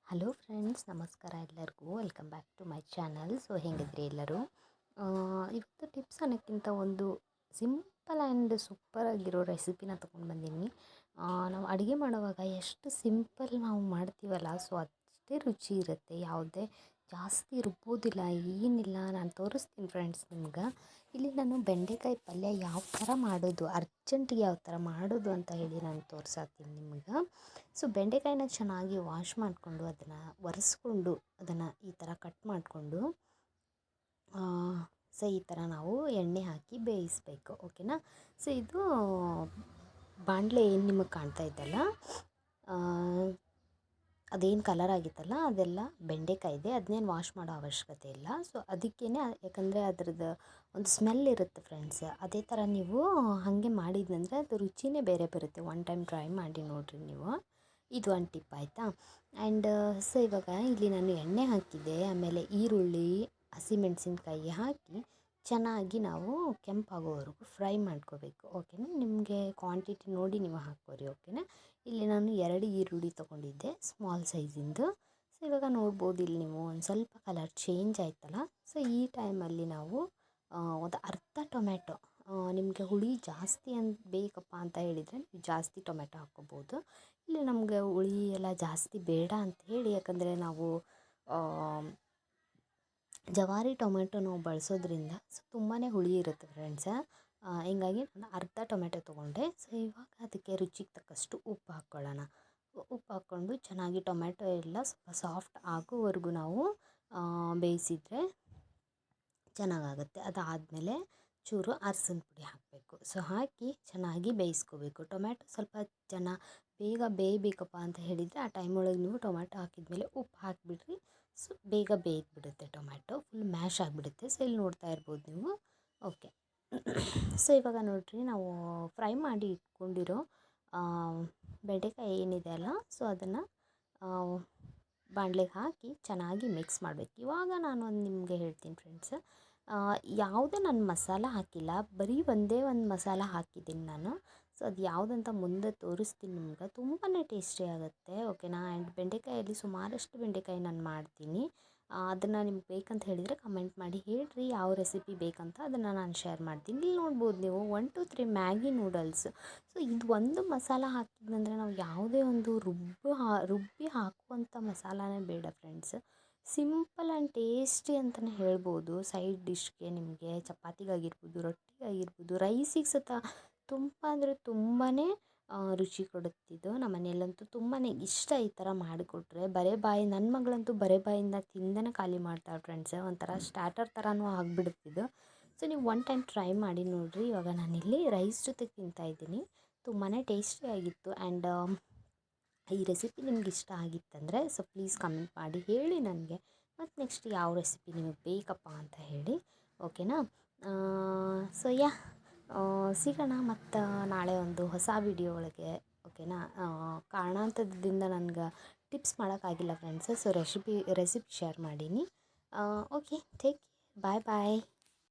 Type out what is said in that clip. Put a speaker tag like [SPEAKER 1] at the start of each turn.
[SPEAKER 1] Hello friends, ನಮಸ್ಕಾರ ಎಲ್ಲರಿಗೂ. Welcome back to my channel. So ಹೇಗಿದ್ರಿ ಎಲ್ಲರೂ? ಇವತ್ತು ಟಿಪ್ಸ್ ಅನ್ನೋಕ್ಕಿಂತ ಒಂದು ಸಿಂಪಲ್ ಆ್ಯಂಡ್ ಸೂಪರಾಗಿರೋ ರೆಸಿಪಿನ ತೊಗೊಂಡು ಬಂದೀನಿ. ನಾವು ಅಡುಗೆ ಮಾಡುವಾಗ ಎಷ್ಟು ಸಿಂಪಲ್ ನಾವು ಮಾಡ್ತೀವಲ್ಲ, ಸೊ ಅಷ್ಟೇ ರುಚಿ ಇರುತ್ತೆ. ಯಾವುದೇ ಜಾಸ್ತಿ ರುಬ್ಬೋದಿಲ್ಲ, ಏನಿಲ್ಲ. ನಾನು ತೋರಿಸ್ತೀನಿ ಫ್ರೆಂಡ್ಸ್ ನಿಮ್ಗೆ. ಇಲ್ಲಿ ನಾನು ಬೆಂಡೆಕಾಯಿ ಪಲ್ಯ ಯಾವ ಥರ ಮಾಡೋದು, ಅರ್ಜೆಂಟಿಗೆ ಯಾವ ಥರ ಮಾಡೋದು ಅಂತ ಹೇಳಿ ನಾನು ತೋರ್ಸಾತೀನಿ ನಿಮ್ಗೆ. ಸೊ ಬೆಂಡೆಕಾಯಿನ ಚೆನ್ನಾಗಿ ವಾಶ್ ಮಾಡಿಕೊಂಡು ಅದನ್ನು ಒರೆಸ್ಕೊಂಡು ಅದನ್ನು ಈ ಥರ ಕಟ್ ಮಾಡಿಕೊಂಡು ಸೊ ಈ ಥರ ನಾವು ಎಣ್ಣೆ ಹಾಕಿ ಬೇಯಿಸಬೇಕು. ಓಕೆನಾ? ಸೊ ಇದು ಬಾಣಲೆ ಏನು ನಿಮಗೆ ಕಾಣ್ತಾ ಇದ್ದಲ್ಲ, ಅದೇನು ಕಲರ್ ಆಗಿತ್ತಲ್ಲ ಅದೆಲ್ಲ ಬೆಂಡೆಕಾಯಿದೆ. ಅದನ್ನೇನು ವಾಶ್ ಮಾಡೋ ಅವಶ್ಯಕತೆ ಇಲ್ಲ. ಸೊ ಅದಕ್ಕೇ, ಯಾಕಂದರೆ ಅದ್ರದ್ದು ಒಂದು ಸ್ಮೆಲ್ ಇರುತ್ತೆ ಫ್ರೆಂಡ್ಸ್. ಅದೇ ಥರ ನೀವು ಹಾಗೆ ಮಾಡಿದ್ನಂದರೆ ಅದು ರುಚಿನೇ ಬೇರೆ ಬರುತ್ತೆ. ಒನ್ ಟೈಮ್ ಟ್ರೈ ಮಾಡಿ ನೋಡಿರಿ ನೀವು. ಇದು ಒಂದು ಟಿಪ್ ಆಯಿತಾ. ಆ್ಯಂಡ್ ಸೊ ಇವಾಗ ಇಲ್ಲಿ ನಾನು ಎಣ್ಣೆ ಹಾಕಿದ್ದೆ, ಆಮೇಲೆ ಈರುಳ್ಳಿ, ಹಸಿಮೆಣಸಿನ್ಕಾಯಿ ಹಾಕಿ ಚೆನ್ನಾಗಿ ನಾವು ಕೆಂಪಾಗೋವರೆಗೂ ಫ್ರೈ ಮಾಡ್ಕೋಬೇಕು. ಓಕೆನಾ? ನಿಮಗೆ ಕ್ವಾಂಟಿಟಿ ನೋಡಿ ನೀವು ಹಾಕ್ಕೋರಿ. ಓಕೆನಾ? ಇಲ್ಲಿ ನಾನು 2 ಈರುಳ್ಳಿ ತೊಗೊಂಡಿದ್ದೆ, ಸ್ಮಾಲ್ ಸೈಜಿಂದು. ಸೊ ಇವಾಗ ನೋಡ್ಬೋದು ಇಲ್ಲಿ ನೀವು ಒಂದು ಸ್ವಲ್ಪ ಕಲರ್ ಚೇಂಜ್ ಆಯ್ತಲ್ಲ. ಸೊ ಈ ಟೈಮಲ್ಲಿ ನಾವು ಒಂದು ಅರ್ಧ ಟೊಮ್ಯಾಟೊ, ನಿಮಗೆ ಹುಳಿ ಜಾಸ್ತಿ ಬೇಕಪ್ಪ ಅಂತ ಹೇಳಿದರೆ ನೀವು ಜಾಸ್ತಿ ಟೊಮೆಟೊ ಹಾಕ್ಕೋಬೋದು. ಇಲ್ಲಿ ನಮಗೆ ಹುಳಿ ಎಲ್ಲ ಜಾಸ್ತಿ ಬೇಡ ಅಂತ ಹೇಳಿ, ಯಾಕಂದರೆ ನಾವು ಜವಾರಿ ಟೊಮೆಟೊ ನಾವು ಬಳಸೋದ್ರಿಂದ ಸೊ ತುಂಬಾ ಹುಳಿ ಇರುತ್ತೆ ಫ್ರೆಂಡ್ಸ. ಹಿಂಗಾಗಿ ನಾನು ಅರ್ಧ ಟೊಮೆಟೊ ತೊಗೊಂಡೆ. ಸೊ ಇವಾಗ ಅದಕ್ಕೆ ರುಚಿಗೆ ತಕ್ಕಷ್ಟು ಉಪ್ಪು ಹಾಕ್ಕೊಳ್ಳೋಣ. ಉಪ್ಪು ಹಾಕ್ಕೊಂಡು ಚೆನ್ನಾಗಿ ಟೊಮೆಟೊ ಎಲ್ಲ ಸ್ವಲ್ಪ ಸಾಫ್ಟ್ ಆಗೋವರೆಗೂ ನಾವು ಬೇಯಿಸಿದರೆ ಚೆನ್ನಾಗಾಗುತ್ತೆ. ಅದಾದಮೇಲೆ ಚೂರು ಅರಸಿನ ಪುಡಿ ಹಾಕಬೇಕು. ಸೊ ಹಾಕಿ ಚೆನ್ನಾಗಿ ಬೇಯಿಸ್ಕೋಬೇಕು. ಟೊಮ್ಯಾಟೊ ಸ್ವಲ್ಪ ಬೇಗ ಬೇಯಬೇಕಪ್ಪ ಅಂತ ಹೇಳಿದರೆ ಆ ಟೈಮ್ ಒಳಗೆ ನೀವು ಟೊಮ್ಯಾಟೊ ಹಾಕಿದ್ಮೇಲೆ ಉಪ್ಪು ಹಾಕಿಬಿಡ್ರಿ. ಸೊ ಬೇಗ ಬೇಯ್ದುಬಿಡುತ್ತೆ. ಟೊಮ್ಯಾಟೊ ಫುಲ್ ಮ್ಯಾಶ್ ಆಗಿಬಿಡುತ್ತೆ. ಸೊ ಇಲ್ಲಿ ನೋಡ್ತಾ ಇರ್ಬೋದು ನೀವು. ಓಕೆ. ಸೊ ಇವಾಗ ನೋಡಿರಿ, ನಾವು ಫ್ರೈ ಮಾಡಿ ಇಟ್ಕೊಂಡಿರೋ ಬೆಂಡೆಕಾಯಿ ಏನಿದೆ ಅಲ್ಲ, ಸೊ ಅದನ್ನು ಬಾಣಲೆಗೆ ಹಾಕಿ ಚೆನ್ನಾಗಿ ಮಿಕ್ಸ್ ಮಾಡಬೇಕು. ಇವಾಗ ನಾನು ನಿಮಗೆ ಹೇಳ್ತೀನಿ ಫ್ರೆಂಡ್ಸ್, ಯಾವುದೇ ನಾನು ಮಸಾಲ ಹಾಕಿಲ್ಲ, ಬರೀ ಒಂದೇ ಒಂದು ಮಸಾಲ ಹಾಕಿದ್ದೀನಿ ನಾನು. ಸೊ ಅದು ಯಾವುದಂತ ಮುಂದೆ ತೋರಿಸ್ತೀನಿ ನಿಮ್ಗೆ. ತುಂಬಾ ಟೇಸ್ಟಿ ಆಗುತ್ತೆ. ಓಕೆನಾ? ಆ್ಯಂಡ್ ಬೆಂಡೆಕಾಯಲ್ಲಿ ಸುಮಾರಷ್ಟು ಬೆಂಡೆಕಾಯಿ ನಾನು ಮಾಡ್ತೀನಿ. ಅದನ್ನು ನಿಮ್ಗೆ ಬೇಕಂತ ಹೇಳಿದರೆ ಕಮೆಂಟ್ ಮಾಡಿ ಹೇಳ್ರಿ, ಯಾವ ರೆಸಿಪಿ ಬೇಕಂತ ಅದನ್ನು ನಾನು ಶೇರ್ ಮಾಡ್ತೀನಿ. ಇಲ್ಲಿ ನೋಡ್ಬೋದು ನೀವು 1 2 3 ಮ್ಯಾಗಿ ನೂಡಲ್ಸ್. ಸೊ ಇದು ಒಂದು ಮಸಾಲ ಹಾಕಿದ್ನಂದರೆ ನಾವು ಯಾವುದೇ ಒಂದು ರುಬ್ಬಿ ಹಾಕುವಂಥ ಮಸಾಲನೇ ಬೇಡ ಫ್ರೆಂಡ್ಸ್. ಸಿಂಪಲ್ ಆ್ಯಂಡ್ ಟೇಸ್ಟಿ ಅಂತಲೇ ಹೇಳ್ಬೋದು. ಸೈಡ್ ಡಿಶ್ಗೆ ನಿಮಗೆ ಚಪಾತಿಗಾಗಿರ್ಬೋದು, ರೊಟ್ಟಿಗಾಗಿರ್ಬೋದು, ರೈಸಿಗೆ ಸತ ತುಂಬ ಅಂದರೆ ತುಂಬಾ ರುಚಿ ಕೊಡುತ್ತಿದ್ದು. ನಮ್ಮ ಮನೆಯಲ್ಲಂತೂ ತುಂಬಾ ಇಷ್ಟ ಈ ಥರ ಮಾಡಿಕೊಟ್ರೆ. ನನ್ನ ಮಗಳಂತೂ ಬರೇ ಬಾಯಿಂದ ತಿಂದೇ ಖಾಲಿ ಮಾಡ್ತಾಳೆ ಫ್ರೆಂಡ್ಸ್. ಒಂಥರ ಸ್ಟಾರ್ಟರ್ ಥರನೂ ಆಗಿಬಿಡುತ್ತಿದ್ದು. ಸೊ ನೀವು ಒನ್ ಟೈಮ್ ಟ್ರೈ ಮಾಡಿ ನೋಡಿರಿ. ಇವಾಗ ನಾನಿಲ್ಲಿ ರೈಸ್ ಜೊತೆ ತಿಂತಾಯಿದ್ದೀನಿ. ತುಂಬಾ ಟೇಸ್ಟಿಯಾಗಿತ್ತು. ಆ್ಯಂಡ್ ಈ ರೆಸಿಪಿ ನಿಮ್ಗೆ ಇಷ್ಟ ಆಗಿತ್ತಂದರೆ ಸೊ ಪ್ಲೀಸ್ ಕಮೆಂಟ್ ಮಾಡಿ ಹೇಳಿ ನನಗೆ. ಮತ್ತು ನೆಕ್ಸ್ಟ್ ಯಾವ ರೆಸಿಪಿ ನಿಮಗೆ ಬೇಕಪ್ಪ ಅಂತ ಹೇಳಿ. ಓಕೆನಾ? ಸೊ ಸಿಗೋಣ ಮತ್ತು ನಾಳೆ ಒಂದು ಹೊಸ ವಿಡಿಯೋ ಒಳಗೆ. ಓಕೆನಾ? ಕಾರಣಾಂತರದಿಂದ ನನಗೆ ಟಿಪ್ಸ್ ಮಾಡೋಕ್ಕಾಗಿಲ್ಲ ಫ್ರೆಂಡ್ಸ್. ಸೊ ರೆಸಿಪಿ ಶೇರ್ ಮಾಡೀನಿ. ಓಕೆ, ಟೇಕ್ ಬಾಯ್ ಬಾಯ್.